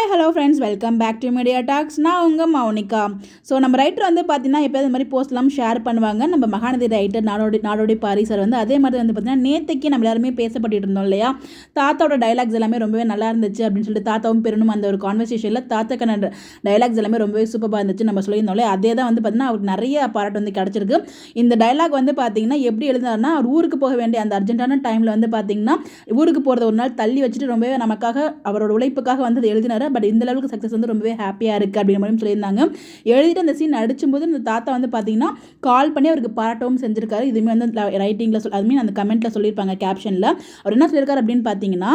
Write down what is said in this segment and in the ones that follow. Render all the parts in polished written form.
Hi hello friends, welcome back to media talks. நான் உங்கள் Mounika. So நம்ம ரைட்டர் வந்து பார்த்தீங்கன்னா எப்போயாவது இந்த மாதிரி போஸ்ட்லாம் ஷேர் பண்ணுவாங்க. நம்ம மகாநதி ரைட்டர் நாடோடி பாரி சார் வந்து அதே மாதிரி வந்து பார்த்தீங்கன்னா நேற்றுக்கு நம்ம எல்லாருமே பேசப்பட்டு இருந்தோம் இல்லையா, தாத்தாவோட டைலாக்ஸ் எல்லாமே ரொம்பவே நல்லா இருந்துச்சு அப்படின்னு சொல்லிட்டு தாத்தாவும் பெருணும் அந்த ஒரு கான்வர்சேஷனில் தாத்தாக்கான டைலாக்ஸ் எல்லாமே ரொம்பவே சூப்பராக இருந்துச்சு நம்ம சொல்லியிருந்தோம் இல்லையா. அதே தான் வந்து பார்த்தீங்கன்னா அவருக்கு நிறைய பாராட்டு வந்து கிடச்சிருக்கு. இந்த டைலாக் வந்து பார்த்தீங்கன்னா எப்படி எழுதினார்னா, அவர் ஊருக்கு போக வேண்டிய அந்த அர்ஜென்ட்டான டைமில் வந்து பார்த்தீங்கன்னா ஊருக்கு போகிறத ஒரு நாள் தள்ளி வச்சுட்டு ரொம்பவே நமக்காக அவரோட உழைப்புக்காக வந்து எழுதினார். பட் இந்த லெவலுக்கு சக்ஸஸ் வந்து ரொம்பவே ஹாப்பியாக இருக்குது அப்படின்ற மாதிரி சொல்லியிருந்தாங்க. எழுதிட்டு அந்த சீன் அடிச்சும்போது இந்த தாத்தா வந்து பார்த்தீங்கன்னா கால் பண்ணி அவருக்கு பாராட்டவும் செஞ்சிருக்காரு. இதுவுமே வந்து ரைட்டிங்கில் அதுமே அந்த கமெண்ட்டில் சொல்லியிருப்பாங்க கேப்ஷனில். அவர் என்ன சொல்லியிருக்காரு அப்படின்னு பார்த்தீங்கன்னா,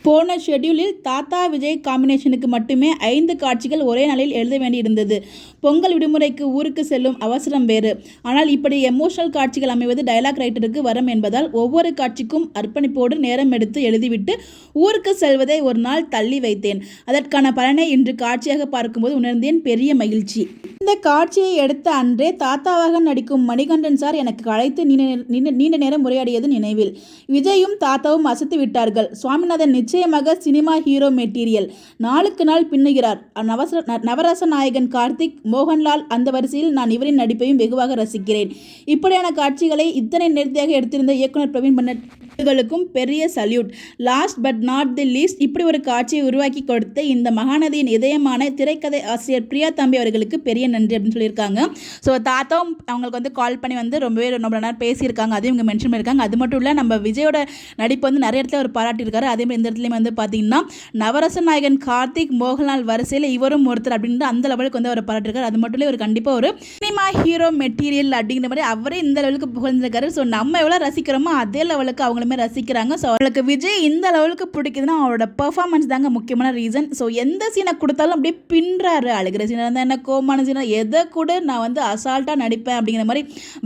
போன ஷெட்யூலில் தாத்தா விஜய் காம்பினேஷனுக்கு மட்டுமே 5 காட்சிகள் ஒரே நாளில் எழுத வேண்டியிருந்தது. பொங்கல் விடுமுறைக்கு ஊருக்கு செல்லும் அவசரம் வேறு. ஆனால் இப்படி எமோஷனல் காட்சிகள் அமைவது டைலாக் ரைட்டருக்கு வரம் என்பதால் ஒவ்வொரு காட்சிக்கும் அர்ப்பணிப்போடு நேரம் எடுத்து எழுதிவிட்டு ஊருக்கு செல்வதை ஒரு நாள் தள்ளி வைத்தேன். அதற்கான பலனை இன்று காட்சியாக பார்க்கும்போது உணர்ந்தேன். பெரிய மகிழ்ச்சி. இந்த காட்சியை எடுத்த அன்றே தாத்தாவாக நடிக்கும் மணிகண்டன் சார் எனக்கு அழைத்து நீண்ட நேரம் உரையாடியது நினைவில். விஜயும் தாத்தாவும் அசத்து விட்டார்கள். சுவாமிநாதன் நிச்சயமாக சினிமா ஹீரோ மெட்டீரியல். நாளுக்கு நாள் பின்னுகிறார். நவரச நாயகன் கார்த்திக், மோகன்லால், அந்த வரிசையில் நான் இவரின் நடிப்பையும் வெகுவாக ரசிக்கிறேன். இப்படியான காட்சிகளை இத்தனை நேர்த்தியாக எடுத்திருந்த இயக்குனர் பிரவீன் பன்னர்களுக்கும் பெரிய salute. Last but not the least, இப்படி ஒரு காட்சியை உருவாக்கி கொடுத்த இந்த மகாநதியின் இதயமான திரைக்கதை ஆசிரியர் பிரியா தம்பி அவர்களுக்கு பெரிய நன்றி அப்படின்னு சொல்லியிருக்காங்க. ஸோ தாத்தாவும் அவங்களுக்கு வந்து கால் பண்ணி வந்து ரொம்பவே ரொம்ப நேரம் பேசியிருக்காங்க. அதையும் இவங்க மென்ஷன் பண்ணியிருக்காங்க. அது மட்டும் இல்லை, நம்ம விஜயோட நடிப்பு வந்து நிறைய இடத்துல அவர் பாராட்டியிருக்காரு. அதே மாதிரி இந்த இடத்துலையும் வந்து பார்த்தீங்கன்னா நவரச நாயகன் கார்த்திக், மோகன்லால் வரிசையில் இவரும் ஒருத்தர் அப்படின்ற அந்த லெவலுக்கு வந்து அவர் பாராட்டியிருக்காரு. அது மட்டும் இல்லை, ஒரு கண்டிப்பாக ஒரு சினிமா ஹீரோ மெட்டீரியல் அப்படிங்கிற மாதிரி அவரே இந்த லெவலுக்கு புகழ்ந்திருக்காரு. ஸோ நம்ம எவ்வளோ ரசிக்கிறோமோ அதே லெவலுக்கு அவங்களுமே ரசிக்கிறாங்க. ஸோ அவங்களுக்கு விஜய் இந்த லெவலுக்கு பிடிக்குதுன்னா அவரோட பெர்ஃபார்மன்ஸ் தாங்க முக்கியமான ரீசன். ஸோ எந்த சீனை கொடுத்தாலும் அப்படியே பின்றாரு. அழுகிற சீனாக இருந்தால் என்ன, கோமான சீனா எதை கூட நான் வந்து அசால்ட்டாக நடிப்பேன் அப்படிங்கிற மாதிரி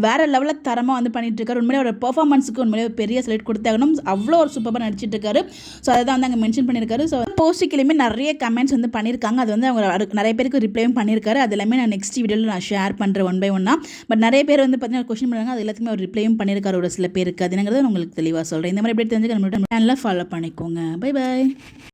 வேறு லெவலில் தரமாக வந்து பண்ணிட்டு இருக்காரு. உண்மையிலே அவரோட பெர்ஃபார்மன்ஸுக்கு உண்மையிலே பெரிய செலக்ட் கொடுத்தாகணும். அவ்வளோ ஒரு சூப்பராக நடிச்சிட்டு இருக்காரு. ஸோ அதை தான் வந்து அங்கே மென்ஷன் பண்ணியிருக்காரு. ஸோ போஸ்ட்டுக்கிலுமே நிறைய கமெண்ட்ஸ் வந்து பண்ணியிருக்காங்க. அது வந்து அவங்க நிறைய பேருக்கு ரிப்ளையும் பண்ணியிருக்காரு. அது எல்லாமே நான் நெக்ஸ்ட் வீடியோவில் நான் ஷேர் பண்ணுறேன் ஒன் பை ஒன்னா. பட் நிறைய பேர் வந்து பார்த்தீங்கன்னா கொஸ்டின் பண்ணுறாங்க. அது எல்லாத்துக்குமே அவர் ரிப்ளையும் பண்ணியிருக்காரு ஒரு சில பேருக்கு. அது என்னங்கிறத உங்களுக்கு தெளிவாக சொல்கிறேன். இந்த மாதிரி எப்படி தெரிஞ்சுக்க நம்மளோட சேனலில் ஃபாலோ பண்ணிக்கோங்க. Bye bye.